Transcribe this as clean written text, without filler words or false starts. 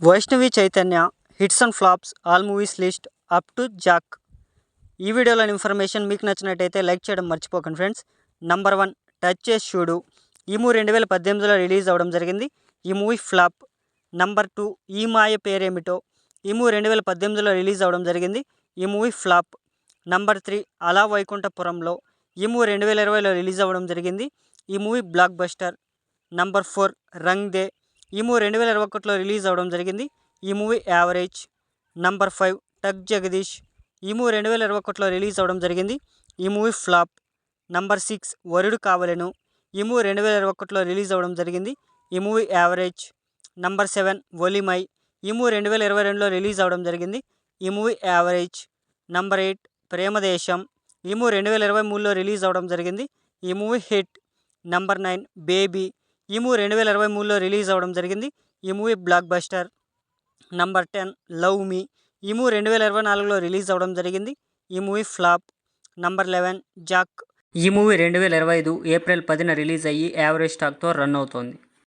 Vaishnavi Chaitanya hits and flops all movies list up to Jack. ఈ వీడియోలోని information మీకు నచ్చినట్టయితే లైక్ చేయడం మర్చిపోకండి ఫ్రెండ్స్. నంబర్ 1 టచ్ చేసి చూడు. ఈ మూవీ 2018లో రిలీజ్ అవ్వడం జరిగింది. ఈ మూవీ ఫ్లాప్. నంబర్ 2 ఈ మాయ పేరేమిటో. ఈ మూవీ 2018లో రిలీజ్ అవ్వడం జరిగింది. ఈ మూవీ ఫ్లాప్. నంబర్ 3 అలా వైకుంఠపురంలో. ఈ మూవీ 2020లో రిలీజ్ అవ్వడం జరిగింది. ఈ movie blockbuster. Number 4 Rang De. ఈ మూవీ 2021లో రిలీజ్ అవ్వడం జరిగింది. ఈ మూవీ యావరేజ్. నంబర్ 5 టక్ జగదీష్. ఈ మూవీ 2021లో రిలీజ్ అవ్వడం జరిగింది. ఈ మూవీ ఫ్లాప్. నంబర్ 6 వరుడు కావలెను. ఈ మూవీ 2021లో రిలీజ్ అవ్వడం జరిగింది. ఈ మూవీ యావరేజ్. నంబర్ 7 ఒలిమై. ఈ మూవీ 2022లో రిలీజ్ అవ్వడం జరిగింది. ఈ మూవీ యావరేజ్. నంబర్ 8 ప్రేమదేశం. ఈ మూవీ 2023లో రిలీజ్ అవ్వడం జరిగింది. ఈ మూవీ హిట్. Number 9 baby. ఈ మూవీ 2023లో రిలీజ్ అవ్వడం జరిగింది. ఈ movie blockbuster. Number 10 love మీ. ఈ మూవీ 2024లో రిలీజ్ అవ్వడం జరిగింది. ఈ మూవీ ఫ్లాప్. Number 11 Jack. ఈ మూవీ 2025 ఏప్రిల్ 10న రిలీజ్ అయ్యి యావరేజ్ టాక్తో రన్ అవుతోంది.